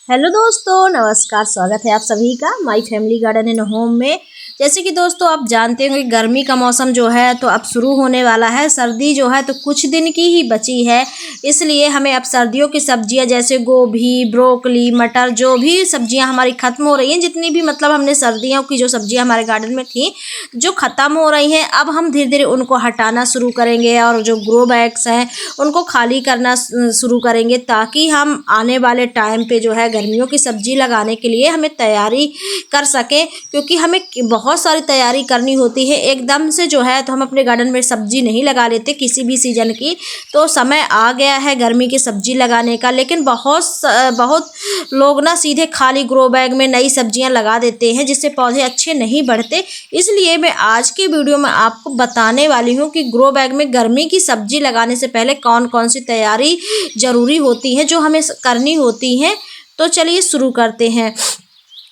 Hello दोस्तों, नमस्कार। स्वागत है आप सभी का my family garden and home में। जैसे कि दोस्तों आप जानते होंगे गर्मी का मौसम जो है तो अब शुरू होने वाला है। सर्दी जो है तो कुछ दिन की ही बची है, इसलिए हमें अब सर्दियों की सब्जियां जैसे गोभी, ब्रोकली, मटर, जो भी सब्जियां हमारी खत्म हो रही हैं, जितनी भी मतलब हमने सर्दियों की जो सब्जियां हमारे गार्डन में थी जो ख़त्म हो रही हैं, अब हम धीरे धीरे उनको हटाना शुरू करेंगे और जो ग्रो बैग्स हैं उनको खाली करना शुरू करेंगे, ताकि हम आने वाले टाइम पे जो है गर्मियों की सब्जी लगाने के लिए हमें तैयारी कर सकें। क्योंकि हमें बहुत सारी तैयारी करनी होती है एकदम से जो है, तो हम अपने गार्डन में सब्जी नहीं लगा लेते किसी भी सीजन की। तो समय आ गया है गर्मी की सब्जी लगाने का, लेकिन बहुत लोग ना सीधे खाली ग्रो बैग में नई सब्जियां लगा देते हैं, जिससे पौधे अच्छे नहीं बढ़ते। इसलिए मैं आज के वीडियो में आपको बताने वाली हूँ कि ग्रो बैग में गर्मी की सब्जी लगाने से पहले कौन कौन सी तैयारी जरूरी होती है जो हमें करनी होती है। तो चलिए शुरू करते हैं।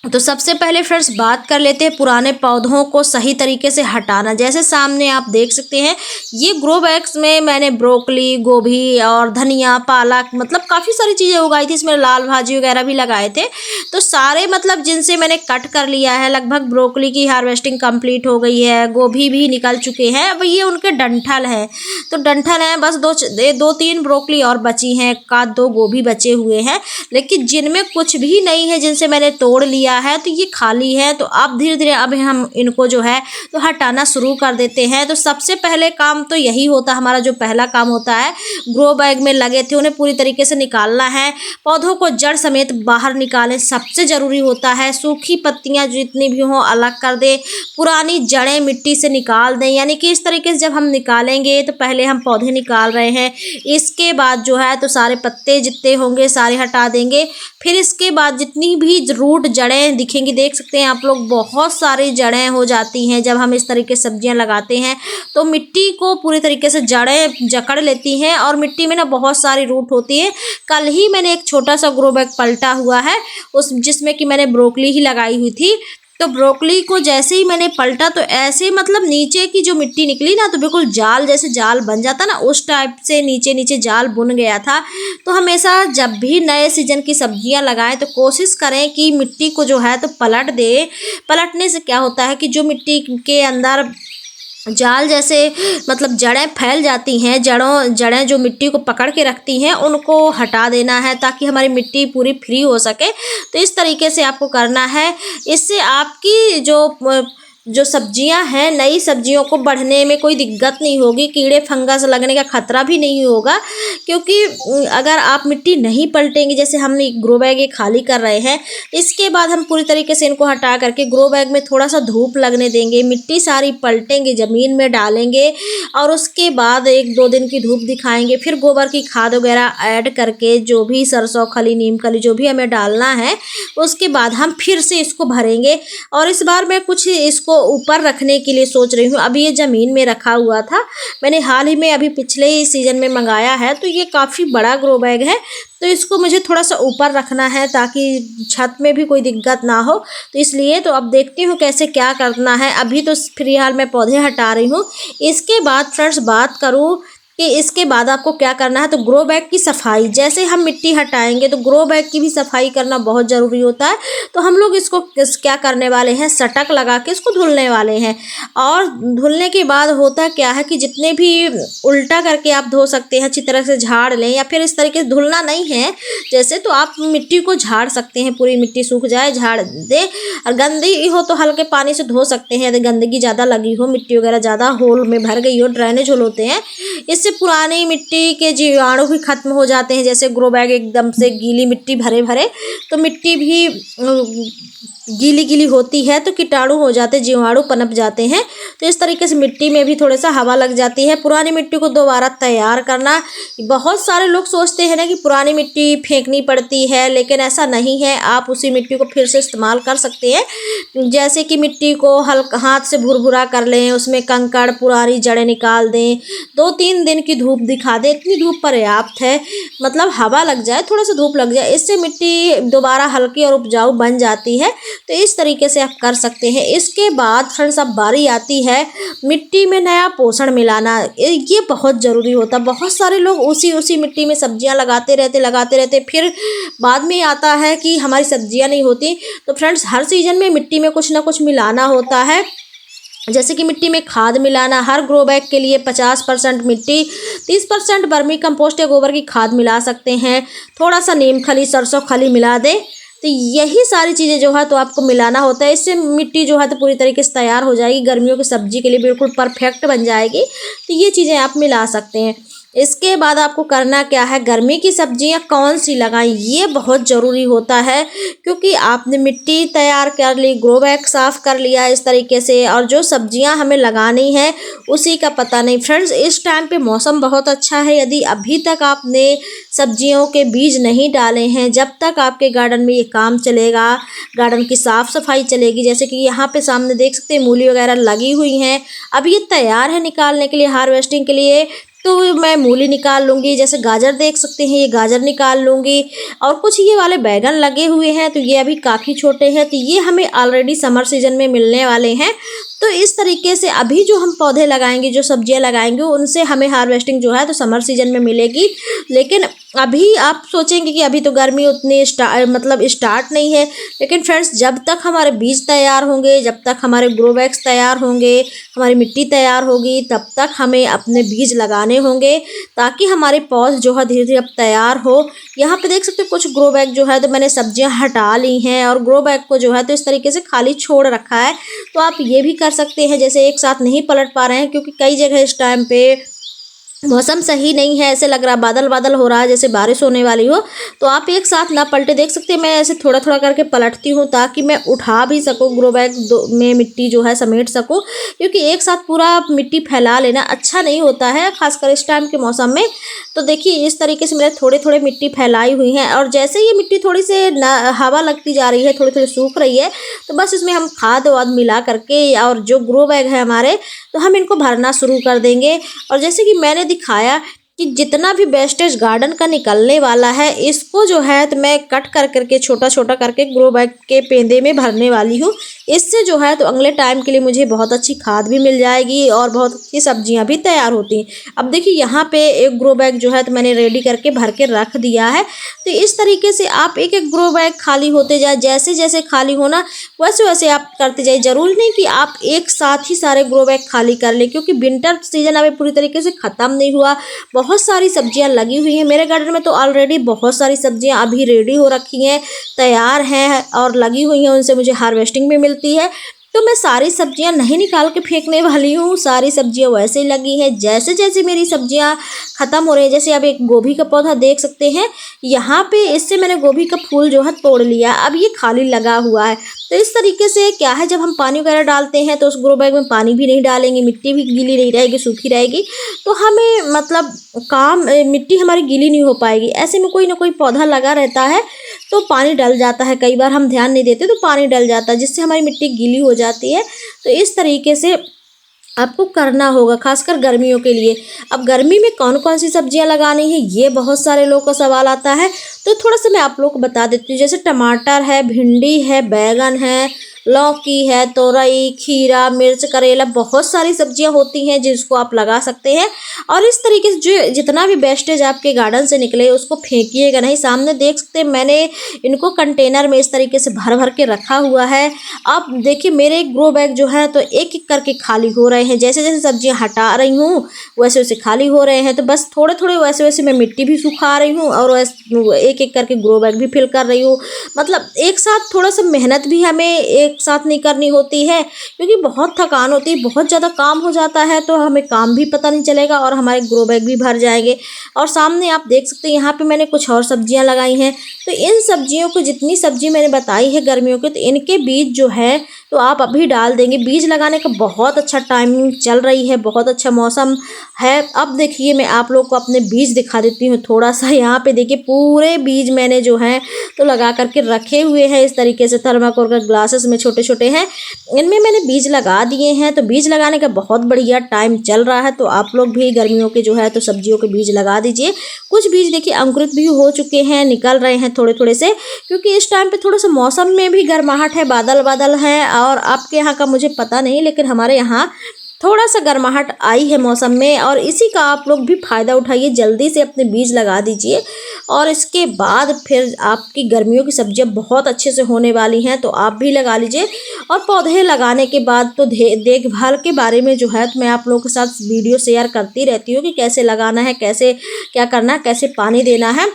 तो सबसे पहले फ्रेंड्स बात कर लेते हैं पुराने पौधों को सही तरीके से हटाना। जैसे सामने आप देख सकते हैं, ये ग्रो बैग्स में मैंने ब्रोकली, गोभी और धनिया, पालक, मतलब काफ़ी सारी चीज़ें उगाई थी। इसमें लाल भाजी वगैरह भी लगाए थे। तो सारे मतलब जिनसे मैंने कट कर लिया है, लगभग ब्रोकली की हार्वेस्टिंग कंप्लीट हो गई है, गोभी भी निकल चुके हैं। अब ये उनके डंठल हैं, तो डंठल हैं, बस दो तीन ब्रोकली और बची हैं, का दो गोभी बचे हुए हैं। लेकिन जिनमें कुछ भी नहीं है, जिनसे मैंने तोड़ लिया है, तो ये खाली है। तो अब धीरे धीरे अब हम इनको जो है तो हटाना शुरू कर देते हैं। तो सबसे पहले काम तो यही होता है, हमारा जो पहला काम होता है, ग्रो बैग में लगे थे उन्हें पूरी तरीके से निकालना है। पौधों को जड़ समेत बाहर निकालें, सबसे ज़रूरी होता है। सूखी पत्तियां जितनी भी हों अलग कर दें, पुरानी जड़ें मिट्टी से निकाल दें। यानी कि इस तरीके से जब हम निकालेंगे तो पहले हम पौधे निकाल रहे हैं, इसके बाद जो है तो सारे पत्ते जितने होंगे सारे हटा देंगे। फिर इसके बाद जितनी भी रूट जड़ें दिखेंगी, देख सकते हैं आप लोग, बहुत सारी जड़ें हो जाती हैं। जब हम इस तरीके से सब्जियां लगाते हैं तो मिट्टी को पूरी तरीके से जड़ें जकड़ लेती हैं और मिट्टी में ना बहुत सारी रूट होती है। कल ही मैंने एक छोटा सा ग्रो बैग पलटा हुआ है, जिसमें कि मैंने ब्रोकली ही लगाई हुई थी। तो ब्रोकली को जैसे ही मैंने पलटा तो ऐसे मतलब नीचे की जो मिट्टी निकली ना, तो बिल्कुल जाल जैसे जाल बन जाता ना, उस टाइप से नीचे नीचे जाल बुन गया था। तो हमेशा जब भी नए सीजन की सब्जियां लगाएं तो कोशिश करें कि मिट्टी को जो है तो पलट दे। पलटने से क्या होता है कि जो मिट्टी के अंदर जाल जैसे मतलब जड़ें फैल जाती हैं, जड़ें जो मिट्टी को पकड़ के रखती हैं उनको हटा देना है, ताकि हमारी मिट्टी पूरी फ्री हो सके। तो इस तरीके से आपको करना है। इससे आपकी जो सब्जियां हैं, नई सब्जियों को बढ़ने में कोई दिक्कत नहीं होगी, कीड़े फंगस लगने का खतरा भी नहीं होगा। क्योंकि अगर आप मिट्टी नहीं पलटेंगे, जैसे हम ग्रो बैग ये खाली कर रहे हैं, इसके बाद हम पूरी तरीके से इनको हटा करके ग्रो बैग में थोड़ा सा धूप लगने देंगे, मिट्टी सारी पलटेंगे, ज़मीन में डालेंगे और उसके बाद 1-2 दिन की धूप दिखाएंगे। फिर गोबर की खाद वगैरह ऐड करके, जो भी सरसों खली, नीम खली जो भी हमें डालना है, उसके बाद हम फिर से इसको भरेंगे। और इस बार मैं कुछ इसको ऊपर रखने के लिए सोच रही हूँ। अभी ये ज़मीन में रखा हुआ था, मैंने हाल ही में अभी पिछले ही सीज़न में मंगाया है। तो ये काफ़ी बड़ा ग्रो बैग है, तो इसको मुझे थोड़ा सा ऊपर रखना है ताकि छत में भी कोई दिक्कत ना हो। तो इसलिए तो अब देखती हूँ कैसे क्या करना है। अभी तो फिलहाल मैं पौधे हटा रही हूँ। इसके बाद फ्रेंड्स बात करूँ कि इसके बाद आपको क्या करना है, तो ग्रो बैग की सफाई। जैसे हम मिट्टी हटाएंगे तो ग्रो बैग की भी सफाई करना बहुत ज़रूरी होता है। तो हम लोग इसको क्या करने वाले हैं, सटक लगा के इसको धुलने वाले हैं। और धुलने के बाद होता क्या है कि जितने भी उल्टा करके आप धो सकते हैं, अच्छी तरह से झाड़ लें, या फिर इस तरीके से धुलना नहीं है जैसे, तो आप मिट्टी को झाड़ सकते हैं। पूरी मिट्टी सूख जाए झाड़ दें, और गंदी हो तो हल्के पानी से धो सकते हैं। यदि गंदगी ज़्यादा लगी हो, मिट्टी वगैरह ज़्यादा होल में भर गई हो, ड्रेनेज होल होते हैं, इससे पुरानी मिट्टी के जीवाणु भी खत्म हो जाते हैं। जैसे ग्रो बैग एकदम से गीली मिट्टी भरे भरे, तो मिट्टी भी गीली गीली होती है तो कीटाणु हो जाते, जीवाणु पनप जाते हैं। तो इस तरीके से मिट्टी में भी थोड़ा सा हवा लग जाती है। पुरानी मिट्टी को दोबारा तैयार करना, बहुत सारे लोग सोचते हैं ना कि पुरानी मिट्टी फेंकनी पड़ती है, लेकिन ऐसा नहीं है। आप उसी मिट्टी को फिर से इस्तेमाल कर सकते हैं। जैसे कि मिट्टी को हल्का हाथ से भुरभुरा कर लें, उसमें कंकड़ पुरानी जड़ें निकाल दें, 2-3 दिन की धूप दिखा दें। इतनी धूप पर्याप्त है, मतलब हवा लग जाए, थोड़ा सा धूप लग जाए, इससे मिट्टी दोबारा हल्की और उपजाऊ बन जाती है। तो इस तरीके से आप कर सकते हैं। इसके बाद फ्रेंड्स अब बारी आती है मिट्टी में नया पोषण मिलाना। ये बहुत ज़रूरी होता है। बहुत सारे लोग उसी मिट्टी में सब्जियां लगाते रहते फिर बाद में आता है कि हमारी सब्जियां नहीं होती। तो फ्रेंड्स हर सीजन में मिट्टी में कुछ ना कुछ मिलाना होता है। जैसे कि मिट्टी में खाद मिलाना, हर ग्रो बैग के लिए 50% मिट्टी, 30% वर्मी कंपोस्ट या गोबर की खाद मिला सकते हैं। थोड़ा सा नीम खली, सरसों खली मिला दें। तो यही सारी चीज़ें जो है तो आपको मिलाना होता है। इससे मिट्टी जो है तो पूरी तरीके से तैयार हो जाएगी, गर्मियों की सब्जी के लिए बिल्कुल परफेक्ट बन जाएगी। तो ये चीज़ें आप मिला सकते हैं। इसके बाद आपको करना क्या है, गर्मी की सब्जियां कौन सी लगाएं ये बहुत ज़रूरी होता है, क्योंकि आपने मिट्टी तैयार कर ली, ग्रो बैग साफ़ कर लिया इस तरीके से, और जो सब्जियां हमें लगानी है उसी का पता नहीं। फ्रेंड्स इस टाइम पे मौसम बहुत अच्छा है। यदि अभी तक आपने सब्जियों के बीज नहीं डाले हैं, जब तक आपके गार्डन में ये काम चलेगा, गार्डन की साफ़ सफाई चलेगी। जैसे कि यहाँ पे सामने देख सकते हैं मूली वगैरह लगी हुई हैं। अब ये तैयार है निकालने के लिए, हार्वेस्टिंग के लिए। तो मैं मूली निकाल लूँगी। जैसे गाजर देख सकते हैं, ये गाजर निकाल लूँगी। और कुछ ये वाले बैगन लगे हुए हैं, तो ये अभी काफ़ी छोटे हैं, तो ये हमें ऑलरेडी समर सीजन में मिलने वाले हैं। तो इस तरीके से अभी जो हम पौधे लगाएंगे, जो सब्जियां लगाएंगे, उनसे हमें हार्वेस्टिंग जो है तो समर सीजन में मिलेगी। लेकिन अभी आप सोचेंगे कि अभी तो गर्मी उतनी स्टार्ट नहीं है। लेकिन फ्रेंड्स जब तक हमारे बीज तैयार होंगे, जब तक हमारे ग्रो बैग्स तैयार होंगे, हमारी मिट्टी तैयार होगी, तब तक हमें अपने बीज लगाने होंगे, ताकि हमारे पौध जो है धीरे धीरे अब तैयार हो। यहाँ पे देख सकते हो कुछ ग्रो बैग जो है तो मैंने सब्जियां हटा ली हैं, और ग्रो बैग को जो है तो इस तरीके से खाली छोड़ रखा है। तो आप ये भी कर सकते हैं। जैसे एक साथ नहीं पलट पा रहे हैं, क्योंकि कई जगह इस टाइम पे मौसम सही नहीं है, ऐसे लग रहा बादल बादल हो रहा है जैसे बारिश होने वाली हो। तो आप एक साथ ना पलटे, देख सकते हैं मैं ऐसे थोड़ा थोड़ा करके पलटती हूँ, ताकि मैं उठा भी सकूँ, ग्रो बैग में मिट्टी जो है समेट सकूँ। क्योंकि एक साथ पूरा मिट्टी फैला लेना अच्छा नहीं होता है, खासकर इस टाइम के मौसम में। तो देखिए इस तरीके से मैंने थोड़े थोड़े मिट्टी फैलाई हुई है, और जैसे ये मिट्टी थोड़ी से हवा लगती जा रही है, थोड़ी थोड़ी सूख रही है, तो बस इसमें हम खाद वाद मिला करके, और जो ग्रो बैग है हमारे, तो हम इनको भरना शुरू कर देंगे। और जैसे कि मैंने दिखाया कि जितना भी वेस्टेज गार्डन का निकलने वाला है, इसको जो है तो मैं कट कर करके छोटा छोटा करके ग्रो बैग के पेंदे में भरने वाली हूँ। इससे जो है तो अगले टाइम के लिए मुझे बहुत अच्छी खाद भी मिल जाएगी, और बहुत अच्छी सब्जियां भी तैयार होती हैं। अब देखिए यहाँ पे एक ग्रो बैग जो है तो मैंने रेडी करके भर के रख दिया है। तो इस तरीके से आप एक एक ग्रो बैग खाली होते जाए, जैसे जैसे खाली होना वैसे वैसे आप करते जाइए। जरूरी नहीं कि आप एक साथ ही सारे ग्रो बैग खाली कर लें, क्योंकि विंटर सीजन अभी पूरी तरीके से ख़त्म नहीं हुआ। बहुत सारी सब्जियां लगी हुई हैं मेरे गार्डन में, तो ऑलरेडी बहुत सारी सब्जियां अभी रेडी हो रखी हैं, तैयार हैं और लगी हुई हैं। उनसे मुझे हार्वेस्टिंग भी मिलती है। तो मैं सारी सब्जियां नहीं निकाल के फेंकने वाली हूँ, सारी सब्जियां वैसे ही लगी हैं। जैसे जैसे मेरी सब्जियां ख़त्म हो रही है, जैसे अब एक गोभी का पौधा देख सकते हैं यहाँ पे, इससे मैंने गोभी का फूल जो है तोड़ लिया, अब ये खाली लगा हुआ है। तो इस तरीके से क्या है, जब हम पानी वगैरह डालते हैं तो उस ग्रो बैग में पानी भी नहीं डालेंगे, मिट्टी भी गीली नहीं रहेगी, सूखी रहेगी, तो हमें मिट्टी हमारी गीली नहीं हो पाएगी। ऐसे में कोई ना कोई पौधा लगा रहता है तो पानी डल जाता है, कई बार हम ध्यान नहीं देते तो पानी डल जाता है, जिससे हमारी मिट्टी गीली हो जाती है। तो इस तरीके से आपको करना होगा, खासकर गर्मियों के लिए। अब गर्मी में कौन कौन सी सब्जियां लगानी है, ये बहुत सारे लोगों का सवाल आता है। तो थोड़ा सा मैं आप लोग को बता देती हूँ। जैसे टमाटर है, भिंडी है, बैगन है, लौकी है, तोरई, खीरा, मिर्च, करेला, बहुत सारी सब्जियां होती हैं जिसको आप लगा सकते हैं। और इस तरीके से जो जितना भी वेस्टेज आपके गार्डन से निकले उसको फेंकिएगा नहीं। सामने देख सकते हैं मैंने इनको कंटेनर में इस तरीके से भर भर के रखा हुआ है। अब देखिए मेरे ग्रो बैग जो है तो एक एक करके खाली हो रहे हैं। जैसे जैसे सब्जियां हटा रही हूँ वैसे वैसे खाली हो रहे हैं। तो बस थोड़े थोड़े वैसे वैसे मैं मिट्टी भी सुखा रही हूँ, और एक एक करके ग्रो बैग भी फिल कर रही हूँ। मतलब एक साथ थोड़ा सा मेहनत भी हमें एक साथ नहीं करनी होती है, क्योंकि बहुत थकान होती है, बहुत ज़्यादा काम हो जाता है, तो हमें काम भी पता नहीं चलेगा और हमारे ग्रो बैग भी भर जाएंगे। और सामने आप देख सकते हैं यहाँ पे मैंने कुछ और सब्जियां लगाई हैं। तो इन सब्जियों को, जितनी सब्जी मैंने बताई है गर्मियों के, तो इनके बीज जो है तो आप अभी डाल देंगे। बीज लगाने का बहुत अच्छा टाइमिंग चल रही है, बहुत अच्छा मौसम है। अब देखिए मैं आप लोग को अपने बीज दिखा देती हूँ थोड़ा सा। यहाँ पे देखिए पूरे बीज मैंने जो है तो लगा करके रखे हुए हैं इस तरीके से, थर्माकोल का ग्लासेस में छोटे छोटे हैं, इनमें मैंने बीज लगा दिए हैं। तो बीज लगाने का बहुत बढ़िया टाइम चल रहा है, तो आप लोग भी गर्मियों के जो है तो सब्जियों के बीज लगा दीजिए। कुछ बीज देखिए अंकुरित भी हो चुके हैं, निकल रहे हैं थोड़े थोड़े से, क्योंकि इस टाइम पे थोड़ा सा मौसम में भी गर्माहट है, बादल बादल हैं। और आपके यहाँ का मुझे पता नहीं, लेकिन हमारे यहाँ थोड़ा सा गर्माहट आई है मौसम में, और इसी का आप लोग भी फ़ायदा उठाइए, जल्दी से अपने बीज लगा दीजिए। और इसके बाद फिर आपकी गर्मियों की सब्जियां बहुत अच्छे से होने वाली हैं, तो आप भी लगा लीजिए। और पौधे लगाने के बाद तो देखभाल के बारे में जो है तो मैं आप लोगों के साथ वीडियो शेयर करती रहती हूँ कि कैसे लगाना है, कैसे क्या करना है, कैसे पानी देना है।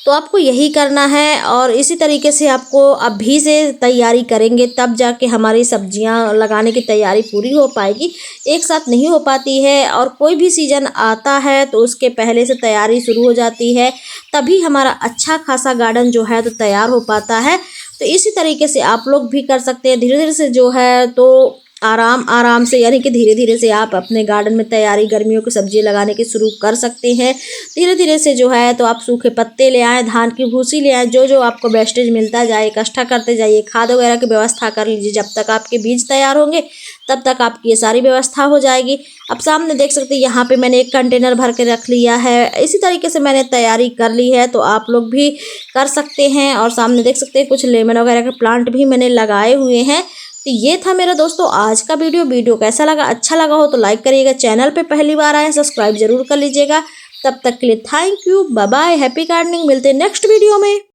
तो आपको यही करना है, और इसी तरीके से आपको अभी से तैयारी करेंगे तब जाके हमारी सब्जियां लगाने की तैयारी पूरी हो पाएगी। एक साथ नहीं हो पाती है, और कोई भी सीज़न आता है तो उसके पहले से तैयारी शुरू हो जाती है, तभी हमारा अच्छा खासा गार्डन जो है तो तैयार हो पाता है। तो इसी तरीके से आप लोग भी कर सकते हैं। धीरे धीरे से जो है तो आराम से, यानी कि धीरे धीरे से आप अपने गार्डन में तैयारी गर्मियों की सब्जी लगाने की शुरू कर सकते हैं। धीरे धीरे से जो है तो आप सूखे पत्ते ले आएँ, धान की भूसी ले आएँ, जो जो आपको वेस्टेज मिलता जाए इकट्ठा करते जाइए। खाद वगैरह की व्यवस्था कर लीजिए, जब तक आपके बीज तैयार होंगे तब तक आपकी ये सारी व्यवस्था हो जाएगी। अब सामने देख सकते हैं यहाँ पे मैंने एक कंटेनर भर के रख लिया है। इसी तरीके से मैंने तैयारी कर ली है, तो आप लोग भी कर सकते हैं। और सामने देख सकते हैं कुछ लेमन वगैरह के प्लांट भी मैंने लगाए हुए हैं। तो ये था मेरा दोस्तों आज का वीडियो कैसा लगा, अच्छा लगा हो तो लाइक करिएगा, चैनल पे पहली बार आए सब्सक्राइब जरूर कर लीजिएगा। तब तक के लिए thank you, bye bye, happy gardening. मिलते हैं नेक्स्ट वीडियो में।